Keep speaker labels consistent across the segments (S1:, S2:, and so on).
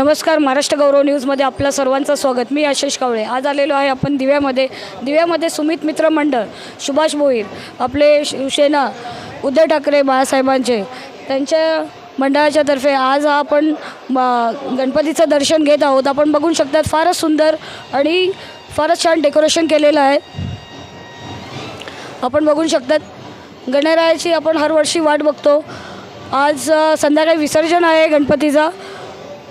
S1: नमस्कार, महाराष्ट्र गौरव न्यूजमध्ये आपल्या सर्वांचं स्वागत। मी आशिष कावळे। आज आलेलो आहे आपण दिव्यामध्ये सुमित मित्र मंडळ, सुभाष भोईर, आपले शिवसेना उद्धव ठाकरे बाळासाहेबांचे त्यांच्या मंडळाच्या तर्फे आज आपण गणपतीचं दर्शन घेत आहोत। आपण बघू शकतात फारच सुंदर आणि फारच छान डेकोरेशन केलेलं आहे। आपण बघू शकतात गणरायाची आपण हर वर्षी वाट बघतो। आज संध्याकाळी विसर्जन आहे गणपतीचा,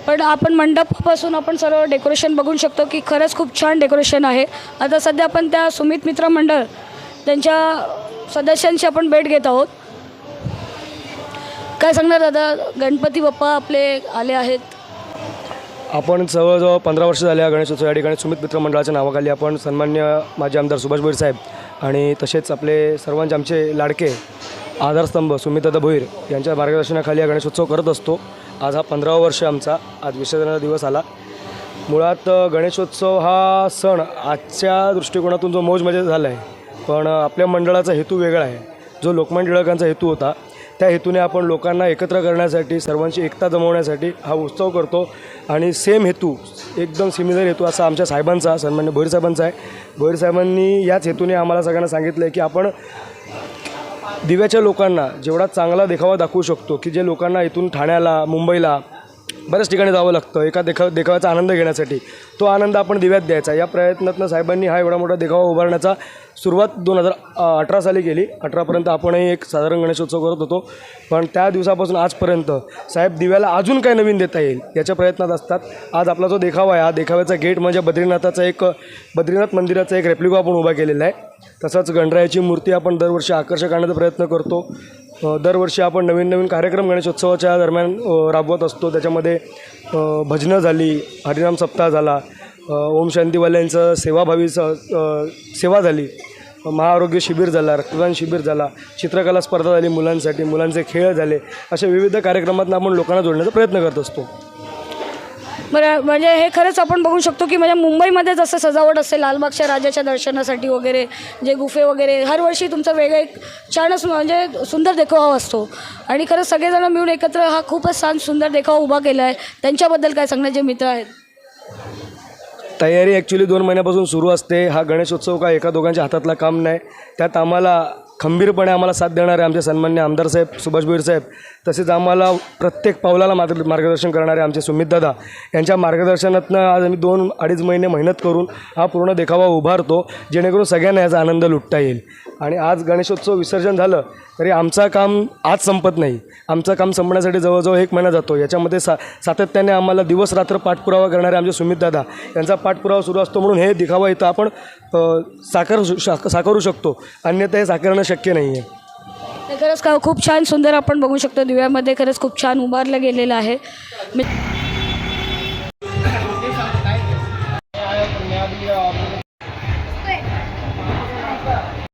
S1: पण आपण मंडपापासून आपण सर्व डेकोरेशन बघू शकतो की खरंच खूप छान डेकोरेशन आहे। आता सध्या आपण त्या सुमित मित्र मंडळ त्यांच्या सदस्यांची आपण भेट घेत आहोत। काय सांगणार दादा, गणपती बाप्पा आपले आले आहेत।
S2: आपण जवळजवळ 15 वर्ष झाले गणेशोत्सव या ठिकाणी सुमित मित्र मंडळाच्या नावाखाली आपण सन्मान्य माजी आमदार सुभाष भोईर साहेब आणि तसेच आपले सर्वांचे आमचे लाडके आधारस्तंभ सुमितदादा भोईर यांच्या मार्गदर्शनाखाली हा गणेशोत्सव करत असतो। आज हा 15वा वर्ष आमचा, आज विसर्जनाचा दिवस आला। मुळात गणेशोत्सव हा सण आजच्या दृष्टिकोनातून जो मौज मजा झाला आहे, पण आपल्या मंडळाचा हेतू वेगळा आहे। जो लोकमान्य टिळकांचा हेतू होता, त्या हेतूने आपण लोकांना एकत्र करण्यासाठी, सर्वांची एकता जमवण्यासाठी हा उत्सव करतो आणि सेम हेतू, एकदम सिमिलर हेतू असा आमच्या साहेबांचा, सन्मान्य भोईर साहेबांचा आहे। भोईर साहेबांनी याच हेतूने आम्हाला सगळ्यांना सांगितलं आहे की आपण दिव्याच्या लोकांना जेवढा चांगला देखावा दाखवू शकतो, की जे लोकांना इथून ठाण्याला, मुंबईला बऱ्याच ठिकाणी जावं लागतं एका देखाव्याचा आनंद घेण्यासाठी, तो आनंद आपण दिव्यात द्यायचा। या प्रयत्नातनं साहेबांनी हा एवढा मोठा देखावा उभारण्याचा सुरुवात 2018 साली केली। 18पर्यंत आपणही एक साधारण गणेशोत्सव करत होतो, पण त्या दिवसापासून आजपर्यंत साहेब दिव्याला अजून काय नवीन देता येईल याच्या प्रयत्नात असतात। आज आपला जो देखावा आहे, हा देखाव्याचा गेट म्हणजे बद्रीनाथ मंदिराचा एक रेप्लिका आपण उभा केलेला आहे। तसंच गणरायाची मूर्ती आपण दरवर्षी आकर्षक आणण्याचा प्रयत्न करतो। दरवर्षी आपण नवीन कार्यक्रम गणेशोत्सवाच्या दरम्यान राबवत असतो। त्याच्यामध्ये भजनं झाली, हरिनाम सप्ताह झाला, ओम शांतीवाल्यांचं सेवाभावी सेवा झाली, महाआरोग्य शिबिर झाला, रक्तदान शिबिर झाला, चित्रकला स्पर्धा झाली मुलांसाठी, मुलांचे खेळ झाले। अशा विविध कार्यक्रमातून आपण लोकांना जोडण्याचा प्रयत्न करत असतो।
S1: बरं, म्हणजे हे खरंच आपण बघू शकतो की म्हणजे मुंबईमध्ये जसं सजावट असते लालबागच्या राजाच्या दर्शनासाठी वगैरे, जे गुफे वगैरे, हर वर्षी तुमचं वेगळं एक छानच म्हणजे सुंदर देखावा असतो आणि खरंच सगळेजण मिळून एकत्र हा खूपच छान सुंदर देखावा उभा केला आहे। त्यांच्याबद्दल काय सांगणार जे मित्र आहेत?
S2: तयारी ॲक्च्युली 2 महिन्यापासून सुरू असते। हा गणेशोत्सव का एका दोघांच्या हातातला काम नाही, त्यात आम्हाला खंबीरपणे आम्हाला साथ देणारे आमचे सन्मान्य आमदार साहेब सुभाष भोईर साहेब, तसेच आम्हाला प्रत्येक पावलाला मार्गदर्शन करणारे आमचे सुमितदादा यांच्या मार्गदर्शनातनं आज आम्ही 2-2.5 महिने मेहनत करून हा पूर्ण देखावा उभारतो, जेणेकरून सगळ्यांना याचा आनंद लुटता येईल। आणि आज गणेशोत्सव विसर्जन झालं तरी आमचं काम आज संपत नाही। आमचं काम संपण्यासाठी जवळजवळ 1 महिना जातो। याच्यामध्ये सातत्याने आम्हाला दिवस रात्र पाठपुरावा करणारे आमचे सुमितदादा यांचा पाठपुरावा सुरू असतो, म्हणून हे देखावा इथं आपण साकारू शकतो, अन्यथा हे साकारणं शक्य नाही आहे।
S1: खरंच खूप छान सुंदर आपण बघू शकतो दिव्यामध्ये खरंच खूप छान उभारलं गेलेलं आहे।